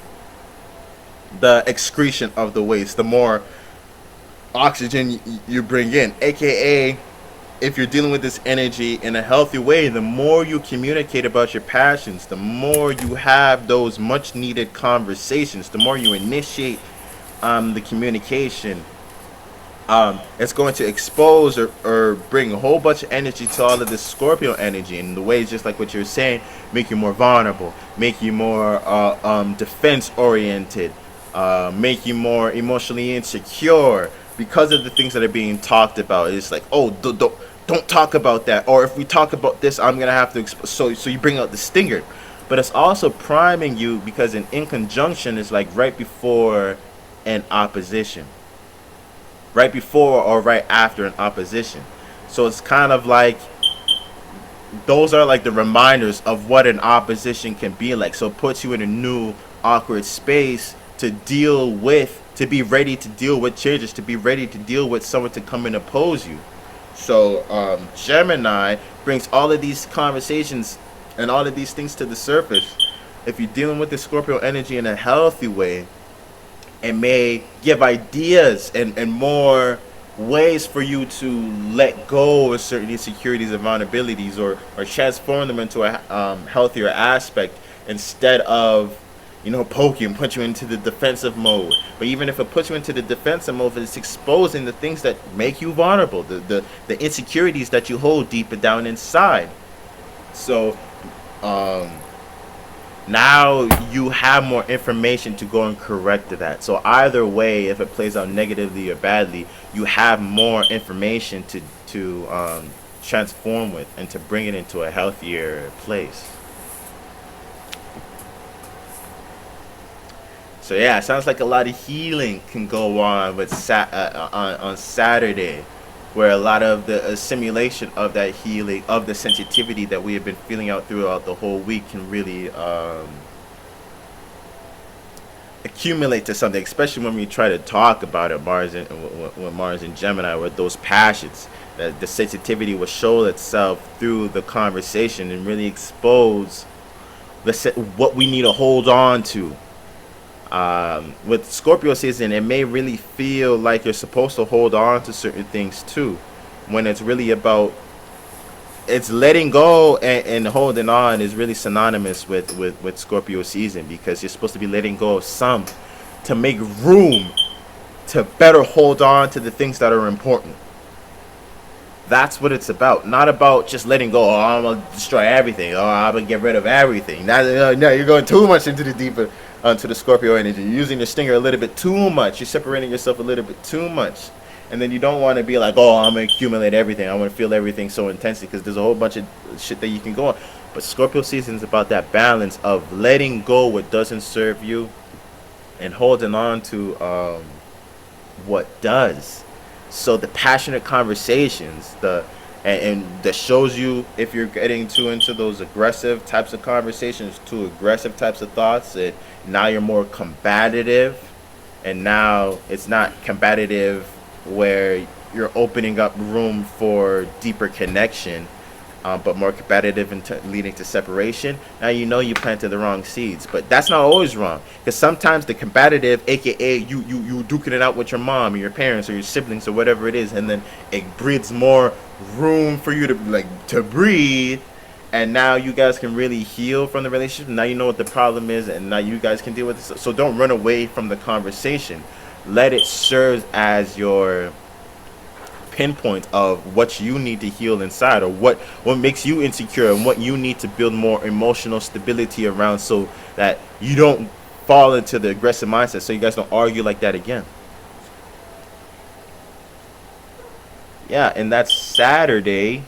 the excretion of the waste the more oxygen you bring in, aka if you're dealing with this energy in a healthy way, the more you communicate about your passions, the more you have those much needed conversations, the more you initiate the communication, it's going to expose or bring a whole bunch of energy to all of this Scorpio energy. And the ways, just like what you're saying, make you more vulnerable, make you more defense oriented, make you more emotionally insecure because of the things that are being talked about. It's like, oh, don't talk about that, or if we talk about this, I'm gonna have to so you bring out the stinger. But it's also priming you because an in conjunction is like right before an opposition, right before or right after an opposition. So it's kind of like those are like the reminders of what an opposition can be like. So it puts you in a new awkward space to deal with, to be ready to deal with changes, to be ready to deal with someone to come and oppose you. So Gemini brings all of these conversations and all of these things to the surface. If you're dealing with the Scorpio energy in a healthy way, it may give ideas and more ways for you to let go of certain insecurities and vulnerabilities, or transform them into a healthier aspect instead of poke you and put you into the defensive mode. But even if it puts you into the defensive mode, it's exposing the things that make you vulnerable, the insecurities that you hold deep down inside. So now you have more information to go and correct that. So either way, if it plays out negatively or badly, you have more information to transform with and to bring it into a healthier place. So yeah, it sounds like a lot of healing can go on with on Saturday, where a lot of the assimilation of that healing, of the sensitivity that we have been feeling out throughout the whole week, can really accumulate to something. Especially when we try to talk about it, with Mars and Gemini, with those passions, that the sensitivity will show itself through the conversation and really expose what we need to hold on to. With Scorpio season, it may really feel like you're supposed to hold on to certain things too, when it's really about, it's letting go, and holding on is really synonymous with Scorpio season, because you're supposed to be letting go of some to make room to better hold on to the things that are important. That's what it's about. Not about just letting go. Oh, I'm gonna destroy everything. Oh, I'm gonna get rid of everything. No, you're going too much into the deeper, to the Scorpio energy. You're using your stinger a little bit too much. You're separating yourself a little bit too much. And then you don't want to be like, oh, I'm going to accumulate everything. I want to feel everything so intensely, because there's a whole bunch of shit that you can go on. But Scorpio season is about that balance of letting go what doesn't serve you and holding on to what does. So the passionate conversations, and that shows you if you're getting too into those aggressive types of conversations, too aggressive types of thoughts, and now you're more combative, and now it's not combative where you're opening up room for deeper connection, but more competitive and leading to separation. Now you know you planted the wrong seeds, but that's not always wrong, because sometimes the combative, aka you duking it out with your mom or your parents or your siblings or whatever it is, and then it breeds more room for you to breathe, and now you guys can really heal from the relationship. Now you know what the problem is, and now you guys can deal with it. So don't run away from the conversation. Let it serve as your pinpoint of what you need to heal inside, or what makes you insecure, and what you need to build more emotional stability around, so that you don't fall into the aggressive mindset, so you guys don't argue like that again. Yeah, and that's Saturday.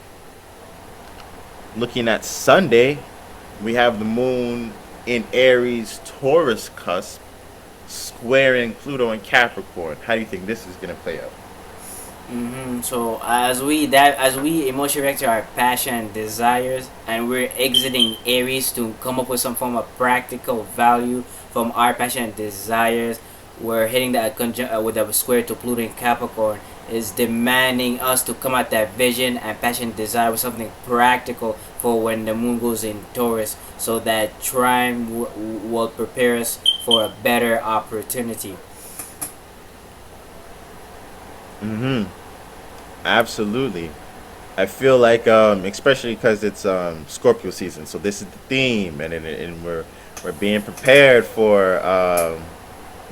Looking at Sunday, we have the moon in Aries Taurus cusp squaring Pluto and Capricorn. How do you think this is going to play out?
So as we emotionally react to our passion and desires, and we're exiting Aries to come up with some form of practical value from our passion and desires, we're hitting that with a square to Pluto and Capricorn, is demanding us to come at that vision and passion and desire with something practical for when the moon goes in Taurus, so that trine will prepare us for a better opportunity.
Absolutely. I feel like, especially because it's Scorpio season, so this is the theme, and we're being prepared for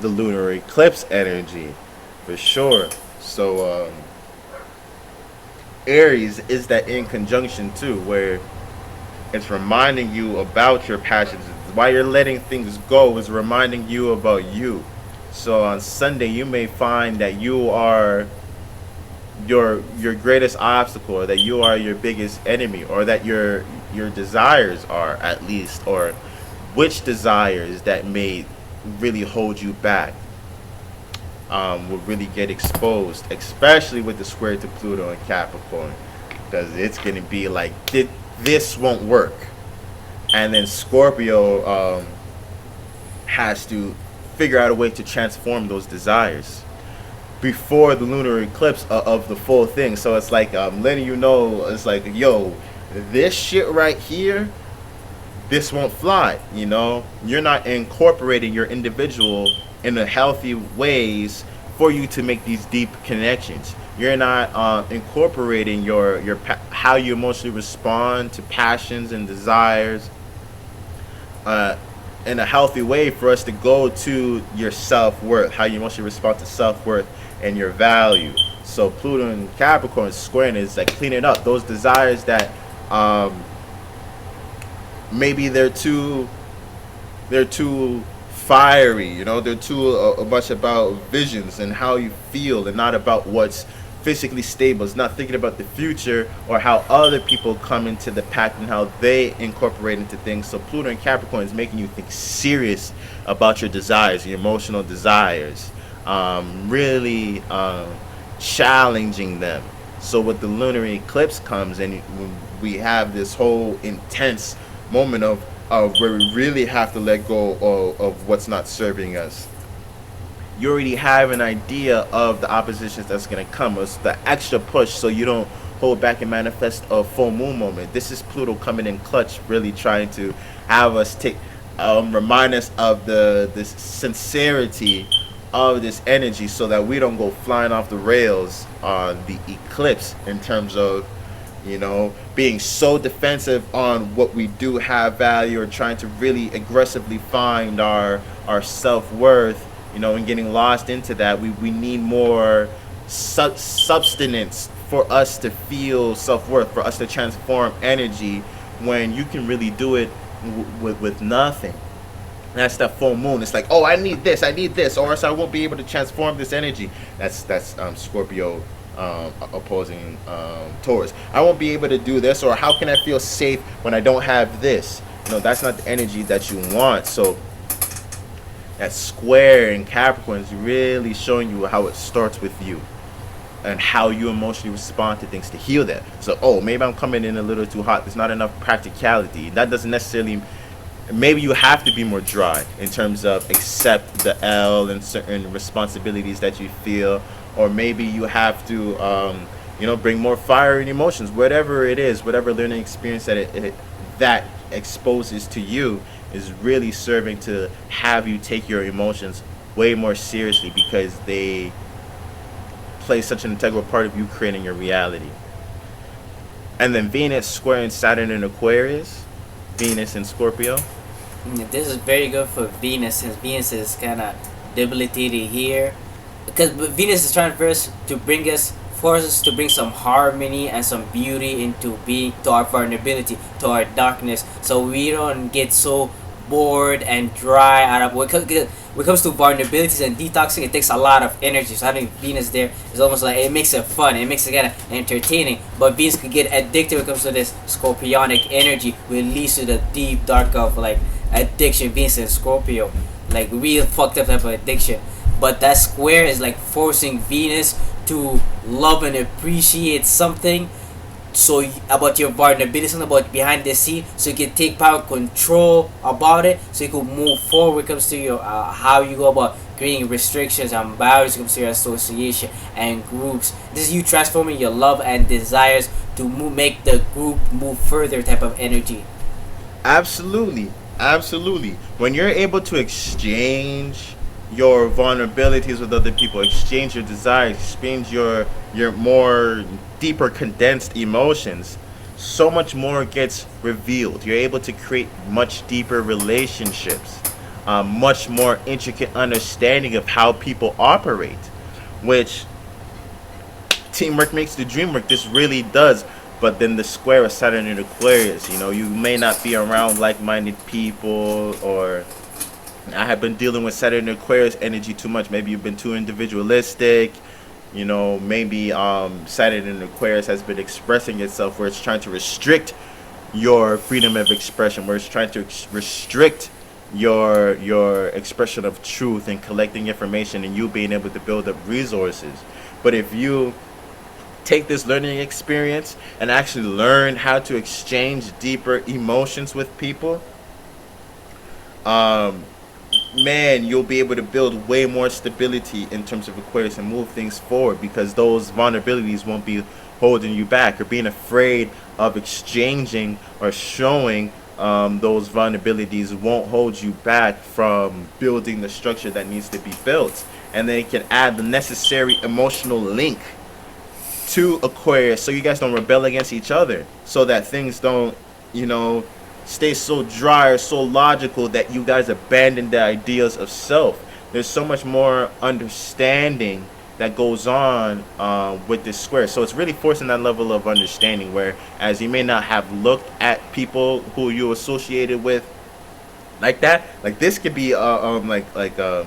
the lunar eclipse energy, for sure. So Aries is that in conjunction too, where it's reminding you about your passions. Why you're letting things go is reminding you about you. So on Sunday, you may find that you are your greatest obstacle, or that you are your biggest enemy, or that your desires are, at least, or which desires that may really hold you back will really get exposed, especially with the square to Pluto and Capricorn, because it's going to be like, this won't work. And then Scorpio has to figure out a way to transform those desires before the lunar eclipse of the full thing. So it's like letting you know, it's like, yo, this shit right here, this won't fly. You're not incorporating your individual in a healthy ways for you to make these deep connections. You're not incorporating your how you emotionally respond to passions and desires in a healthy way for us to go to your self-worth, how you emotionally respond to self-worth and your value. So Pluto and Capricorn squaring is like cleaning up those desires that maybe they're too fiery, they're too much about visions and how you feel, and not about what's physically stable. It's not thinking about the future or how other people come into the pact and how they incorporate into things. So Pluto and Capricorn is making you think serious about your desires, your emotional desires, really challenging them. So with the lunar eclipse comes, and we have this whole intense moment of where we really have to let go of what's not serving us. You already have an idea of the oppositions that's going to come. It's the extra push, so you don't hold back and manifest a full moon moment. This is Pluto coming in clutch, really trying to have us remind us of the sincerity of this energy, so that we don't go flying off the rails on the eclipse, in terms of being so defensive on what we do have value, or trying to really aggressively find our self-worth, and getting lost into that. We need more substance for us to feel self-worth, for us to transform energy, when you can really do it with nothing. That's that full moon. It's like, oh, I need this, or else I won't be able to transform this energy. That's Scorpio opposing Taurus. I won't be able to do this, or how can I feel safe when I don't have this? You know, that's not the energy that you want. So that square in Capricorn is really showing you how it starts with you and how you emotionally respond to things to heal that. So, oh, maybe I'm coming in a little too hot. There's not enough practicality. That doesn't necessarily. Maybe you have to be more dry in terms of accept the L and certain responsibilities that you feel, or maybe you have to, bring more fire and emotions. Whatever it is, whatever learning experience that exposes to you is really serving to have you take your emotions way more seriously, because they play such an integral part of you creating your reality. And then Venus squaring Saturn in Aquarius, Venus in Scorpio.
This is very good for Venus, since Venus is kind of debilitated here. Because Venus is trying first to force us to bring some harmony and some beauty into being, to our vulnerability, to our darkness, so we don't get so bored and dry out of when it comes to vulnerabilities and detoxing. It takes a lot of energy, so having Venus there is almost like it makes it fun, it makes it kind of entertaining. But Venus could get addicted when it comes to this scorpionic energy, which leads to the deep dark of like addiction. Venus and Scorpio, like real fucked up type of addiction. But that square is like forcing Venus to love and appreciate something, so about your vulnerability, something about behind the scene, so you can take power control about it, so you can move forward when it comes to your how you go about creating restrictions and boundaries when it comes to your association and groups. This is you transforming your love and desires to make the group move further type of energy.
Absolutely. When you're able to exchange your vulnerabilities with other people, exchange your desires, exchange your more deeper condensed emotions, so much more gets revealed. You're able to create much deeper relationships, much more intricate understanding of how people operate, which teamwork makes the dream work. This really does. But then the square of Saturn in Aquarius, you may not be around like-minded people, or I have been dealing with Saturn in Aquarius energy too much. Maybe you've been too individualistic. Maybe Saturn in Aquarius has been expressing itself where it's trying to restrict your freedom of expression, where it's trying to restrict your expression of truth and collecting information and you being able to build up resources. But if you take this learning experience and actually learn how to exchange deeper emotions with people, man, you'll be able to build way more stability in terms of Aquarius and move things forward, because those vulnerabilities won't be holding you back, or being afraid of exchanging or showing those vulnerabilities won't hold you back from building the structure that needs to be built. And then it can add the necessary emotional link to Aquarius, so you guys don't rebel against each other, so that things don't, stay so dry or so logical that you guys abandon the ideas of self. There's so much more understanding that goes on with this square. So it's really forcing that level of understanding, where as you may not have looked at people who you associated with like that, like this could be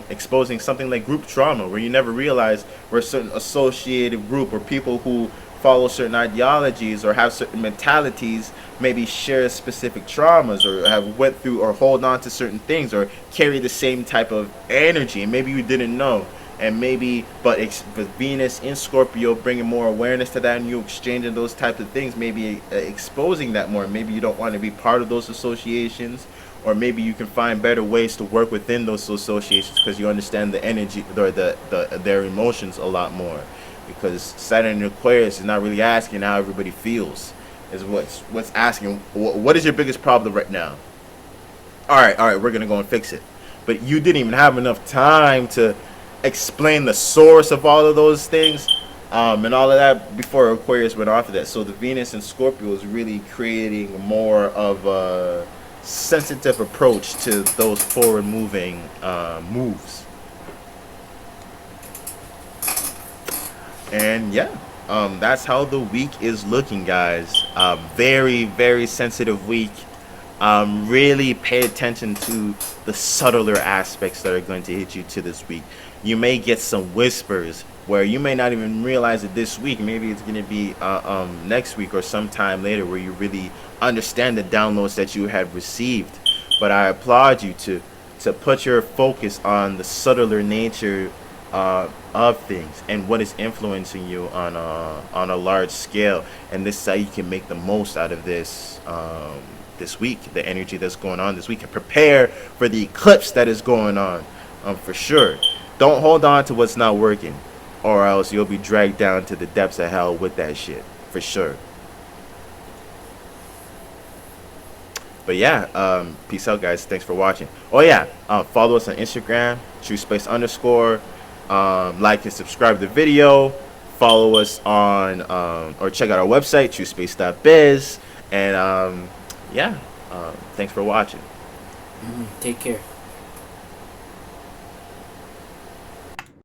exposing something like group trauma, where you never realize where a certain associated group or people who follow certain ideologies or have certain mentalities maybe share specific traumas, or have went through or hold on to certain things, or carry the same type of energy, and maybe you didn't know. And maybe, but Venus in Scorpio bringing more awareness to that, and you exchanging those types of things, maybe exposing that more. Maybe you don't want to be part of those associations, or maybe you can find better ways to work within those associations because you understand the energy or their emotions a lot more. Because Saturn in Aquarius is not really asking how everybody feels. Is what's asking, what is your biggest problem right now? All right, we're gonna go and fix it. But you didn't even have enough time to explain the source of all of those things, and all of that before Aquarius went off of that. So the Venus in Scorpio is really creating more of a sensitive approach to those forward moving moves. And yeah, that's how the week is looking, guys. Very, very sensitive week. Really pay attention to the subtler aspects that are going to hit you to this week. You may get some whispers where you may not even realize it this week. Maybe it's going to be next week or sometime later, where you really understand the downloads that you have received. But I applaud you to put your focus on the subtler nature of things and what is influencing you on a large scale. And this is how you can make the most out of this week, the energy that's going on this week, and prepare for the eclipse that is going on, for sure. Don't hold on to what's not working, or else you'll be dragged down to the depths of hell with that shit, for sure. But yeah, peace out, guys. Thanks for watching. Oh yeah, follow us on Instagram, Truspace _. Like and subscribe to the video. Follow us on or check out our website, truspace.biz. And yeah, thanks for watching.
Take care.